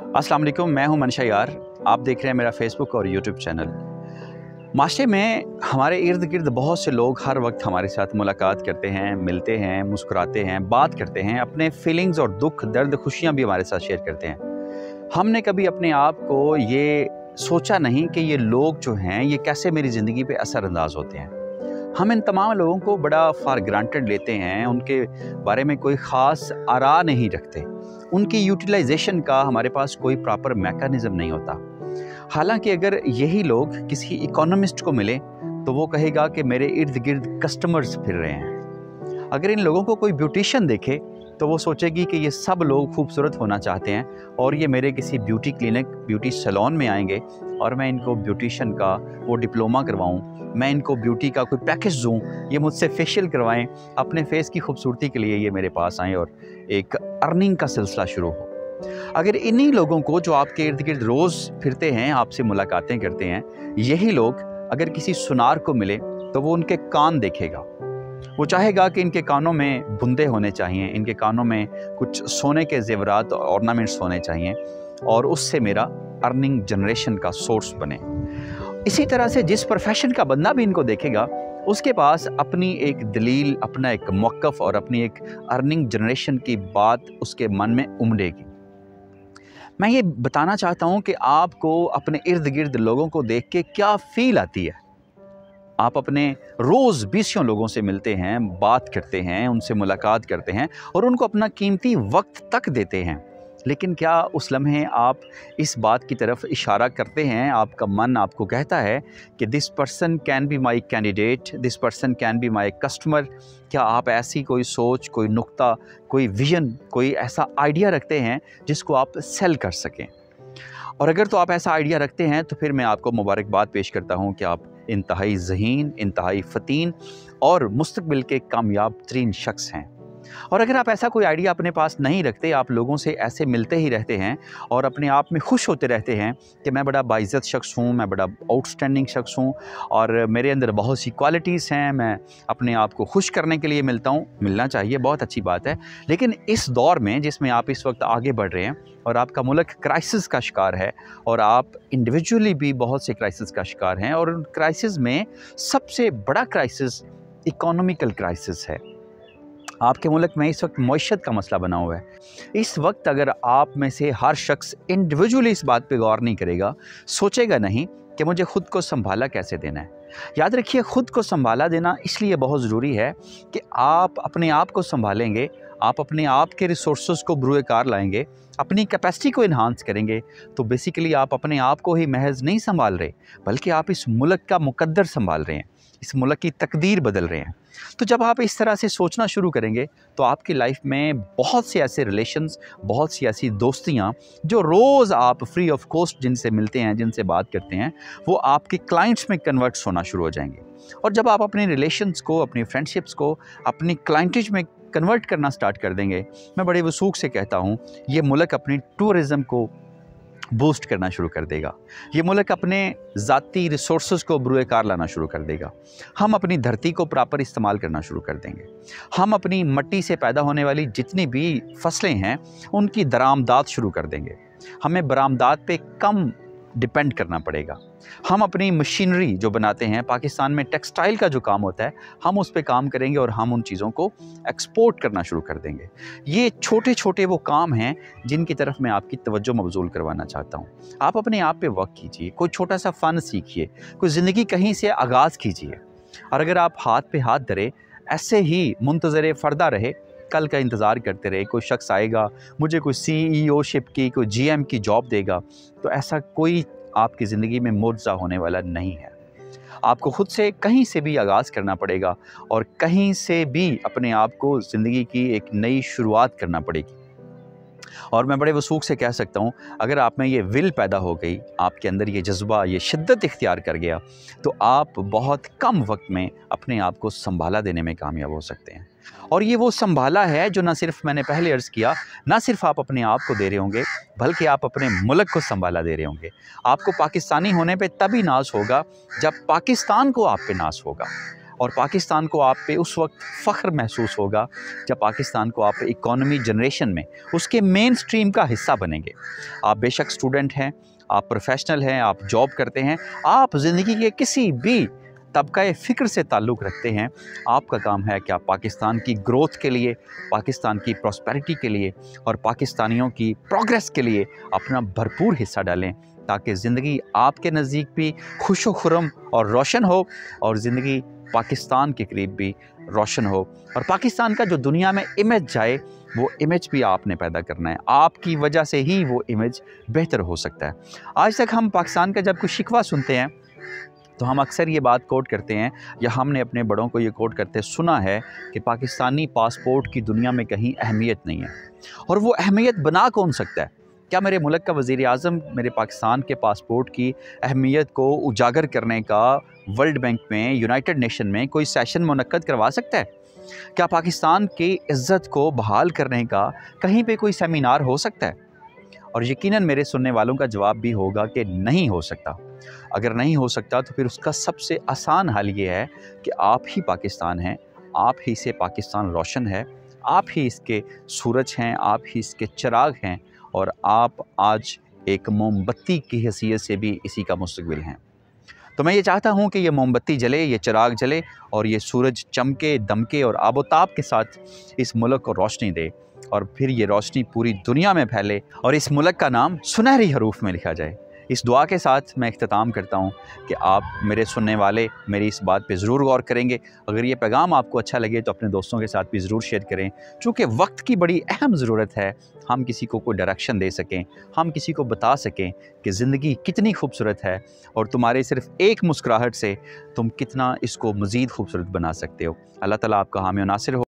अस्सलाम वालेकुम, मैं हूं मनशा यार। आप देख रहे हैं मेरा फेसबुक और यूट्यूब चैनल। माशरे में हमारे इर्द गिर्द बहुत से लोग हर वक्त हमारे साथ मुलाकात करते हैं, मिलते हैं, मुस्कुराते हैं, बात करते हैं, अपने फीलिंग्स और दुख दर्द खुशियाँ भी हमारे साथ शेयर करते हैं। हमने कभी अपने आप को ये सोचा नहीं कि ये लोग जो हैं ये कैसे मेरी ज़िंदगी पे असरअंदाज होते हैं। हम इन तमाम लोगों को बड़ा फॉर ग्रांटेड लेते हैं, उनके बारे में कोई ख़ास आरा नहीं रखते, उनकी यूटिलाइजेशन का हमारे पास कोई प्रॉपर मैकेनिज़्म नहीं होता। हालांकि अगर यही लोग किसी इकोनॉमिस्ट को मिले तो वो कहेगा कि मेरे इर्द गिर्द कस्टमर्स फिर रहे हैं। अगर इन लोगों को कोई ब्यूटिशियन देखे तो वो सोचेगी कि ये सब लोग खूबसूरत होना चाहते हैं और ये मेरे किसी ब्यूटी क्लिनिक, ब्यूटी सैलून में आएंगे और मैं इनको ब्यूटिशियन का वो डिप्लोमा करवाऊं, मैं इनको ब्यूटी का कोई पैकेज दूं, ये मुझसे फेशियल करवाएं, अपने फेस की खूबसूरती के लिए ये मेरे पास आएँ और एक अर्निंग का सिलसिला शुरू हो। अगर इन्हीं लोगों को जो आपके इर्द गिर्द रोज़ फिरते हैं, आपसे मुलाकातें करते हैं, यही लोग अगर किसी सुनार को मिले तो वो उनके कान देखेगा। वो चाहेगा कि इनके कानों में बुंदे होने चाहिए, इनके कानों में कुछ सोने के जेवरात ऑर्नामेंट्स होने चाहिए और उससे मेरा अर्निंग जनरेशन का सोर्स बने। इसी तरह से जिस प्रोफेशन का बंदा भी इनको देखेगा उसके पास अपनी एक दलील, अपना एक मौक़िफ़ और अपनी एक अर्निंग जनरेशन की बात उसके मन में उमड़ेगी। मैं ये बताना चाहता हूँ कि आपको अपने इर्द गिर्द लोगों को देख के क्या फ़ील आती है। आप अपने रोज़ बीसियों लोगों से मिलते हैं, बात करते हैं, उनसे मुलाकात करते हैं और उनको अपना कीमती वक्त तक देते हैं, लेकिन क्या उस लम्हे आप इस बात की तरफ इशारा करते हैं, आपका मन आपको कहता है कि this person can be my candidate, this person can be my customer? क्या आप ऐसी कोई सोच, कोई नुक्ता, कोई विज़न, कोई ऐसा आइडिया रखते हैं जिसको आप सेल कर सकें? और अगर तो आप ऐसा आइडिया रखते हैं तो फिर मैं आपको मुबारकबाद पेश करता हूँ कि आप इंतहाई ज़हीन, इंतहाई फ़तीन और मुस्तक़बिल के कामयाब तरीन शख्स हैं। और अगर आप ऐसा कोई आइडिया अपने पास नहीं रखते, आप लोगों से ऐसे मिलते ही रहते हैं और अपने आप में खुश होते रहते हैं कि मैं बड़ा बाइज़्ज़त शख्स हूँ, मैं बड़ा आउटस्टैंडिंग शख्स हूँ और मेरे अंदर बहुत सी क्वालिटीज़ हैं, मैं अपने आप को खुश करने के लिए मिलता हूँ, मिलना चाहिए, बहुत अच्छी बात है। लेकिन इस दौर में जिसमें आप इस वक्त आगे बढ़ रहे हैं और आपका मुल्क क्राइसिस का शिकार है और आप इंडिविजुअली भी बहुत से क्राइसिस का शिकार हैं और उन क्राइसिस में सबसे बड़ा क्राइसिस इकोनॉमिकल क्राइसिस है। आपके मुल्क में इस वक्त मईशत का मसला बना हुआ है। इस वक्त अगर आप में से हर शख्स इंडिविजुअली इस बात पे गौर नहीं करेगा, सोचेगा नहीं कि मुझे ख़ुद को संभाला कैसे देना है। याद रखिए, ख़ुद को संभाला देना इसलिए बहुत ज़रूरी है कि आप अपने आप को संभालेंगे, आप अपने आप के रिसोर्सेज को बरूए कार लाएंगे, अपनी कैपेसिटी को इन्हांस करेंगे, तो बेसिकली आप अपने आप को ही महज नहीं संभाल रहे, बल्कि आप इस मुल्क का मुकद्दर संभाल रहे हैं, इस मुल्क की तकदीर बदल रहे हैं। तो जब आप इस तरह से सोचना शुरू करेंगे तो आपकी लाइफ में बहुत से ऐसे रिलेशंस, बहुत सी ऐसी दोस्तियाँ जो रोज़ आप फ्री ऑफ कॉस्ट जिनसे मिलते हैं, जिनसे बात करते हैं, वो आपके क्लाइंट्स में कन्वर्ट्स होना शुरू हो जाएंगे। और जब आप अपने रिलेशंस को, अपनी फ्रेंडशिप्स को अपनी क्लाइंटेज में कन्वर्ट करना स्टार्ट कर देंगे, मैं बड़े वसूख से कहता हूँ, ये मुल्क अपनी टूरिज़म को बूस्ट करना शुरू कर देगा। ये मुल्क अपने ज़ाती रिसोर्सेज को बरूए कार लाना शुरू कर देगा। हम अपनी धरती को प्रॉपर इस्तेमाल करना शुरू कर देंगे। हम अपनी मिट्टी से पैदा होने वाली जितनी भी फसलें हैं उनकी दरामदात शुरू कर देंगे। हमें बरामदात पे कम डिपेंड करना पड़ेगा। हम अपनी मशीनरी जो बनाते हैं, पाकिस्तान में टेक्सटाइल का जो काम होता है, हम उस पे काम करेंगे और हम उन चीज़ों को एक्सपोर्ट करना शुरू कर देंगे। ये छोटे छोटे वो काम हैं जिनकी तरफ मैं आपकी तवज्जो मबज़ूल करवाना चाहता हूँ। आप अपने आप पे वर्क कीजिए, कोई छोटा सा फ़न सीखिए, कोई ज़िंदगी कहीं से आगाज़ कीजिए। और अगर आप हाथ पे हाथ धरे ऐसे ही मुंतज़िर फ़रदा रहे, कल का इंतज़ार करते रहे, कोई शख्स आएगा मुझे कोई CEO-शिप की, कोई GM की जॉब देगा, तो ऐसा कोई आपकी ज़िंदगी में मुआवज़ा होने वाला नहीं है। आपको ख़ुद से कहीं से भी आगाज़ करना पड़ेगा और कहीं से भी अपने आप को ज़िंदगी की एक नई शुरुआत करना पड़ेगी। और मैं बड़े वसूख से कह सकता हूँ, अगर आप में ये विल पैदा हो गई, आपके अंदर ये जज्बा, ये शिद्दत इख्तियार कर गया, तो आप बहुत कम वक्त में अपने आप को संभाला देने में कामयाब हो सकते हैं। और ये वो संभाला है जो ना सिर्फ मैंने पहले अर्ज़ किया, ना सिर्फ आप अपने आप को दे रहे होंगे, बल्कि आप अपने मुल्क को संभाला दे रहे होंगे। आपको पाकिस्तानी होने पे तभी नाज़ होगा जब पाकिस्तान को आप पे नाज़ होगा। और पाकिस्तान को आप पे उस वक्त फ़ख्र महसूस होगा जब पाकिस्तान को आप इकॉनमी जनरेशन में उसके मेन स्ट्रीम का हिस्सा बनेंगे। आप बेशक स्टूडेंट हैं, आप प्रोफेशनल हैं, आप जॉब करते हैं, आप ज़िंदगी के किसी भी तबका फ़िक्र से ताल्लुक़ रखते हैं, आपका काम है कि आप पाकिस्तान की ग्रोथ के लिए, पाकिस्तान की प्रॉस्पेरिटी के लिए और पाकिस्तानियों की प्रोग्रेस के लिए अपना भरपूर हिस्सा डालें, ताकि ज़िंदगी आपके नज़दीक भी खुशो खुर्रम और रोशन हो और ज़िंदगी पाकिस्तान के करीब भी रोशन हो और पाकिस्तान का जो दुनिया में इमेज जाए वो इमेज भी आपने पैदा करना है। आपकी वजह से ही वो इमेज बेहतर हो सकता है। आज तक हम पाकिस्तान का जब कोई शिकवा सुनते हैं तो हम अक्सर ये बात कोट करते हैं या हमने अपने बड़ों को ये कोट करते सुना है कि पाकिस्तानी पासपोर्ट की दुनिया में कहीं अहमियत नहीं है। और वो अहमियत बना कौन सकता है? क्या मेरे मुल्क का वज़ीर-ए-आज़म मेरे पाकिस्तान के पासपोर्ट की अहमियत को उजागर करने का वर्ल्ड बैंक में, यूनाइटेड नेशन में कोई सेशन मुनक्कद करवा सकता है? क्या पाकिस्तान की इज़्ज़त को बहाल करने का कहीं पे कोई सेमिनार हो सकता है? और यकीनन मेरे सुनने वालों का जवाब भी होगा कि नहीं हो सकता। अगर नहीं हो सकता तो फिर उसका सबसे आसान हल ये है कि आप ही पाकिस्तान हैं, आप ही से पाकिस्तान रोशन है, आप ही इसके सूरज हैं, आप ही इसके चिराग हैं और आप आज एक मोमबत्ती की हैसियत से भी इसी का मुस्तक़बिल हैं। तो मैं ये चाहता हूँ कि ये मोमबत्ती जले, ये चिराग जले और ये सूरज चमके, दमके और आबोताब के साथ इस मुल्क को रोशनी दे और फिर ये रोशनी पूरी दुनिया में फैले और इस मुल्क का नाम सुनहरी हरूफ में लिखा जाए। इस दुआ के साथ मैं इख्तिताम करता हूँ कि आप मेरे सुनने वाले मेरी इस बात पे ज़रूर गौर करेंगे। अगर ये पैगाम आपको अच्छा लगे तो अपने दोस्तों के साथ भी ज़रूर शेयर करें, चूँकि वक्त की बड़ी अहम ज़रूरत है हम किसी को कोई डायरेक्शन दे सकें, हम किसी को बता सकें कि ज़िंदगी कितनी खूबसूरत है और तुम्हारे सिर्फ़ एक मुस्कुराहट से तुम कितना इसको मज़ीद खूबसूरत बना सकते हो। अल्लाह ताला आपका हामी और नासिर हो।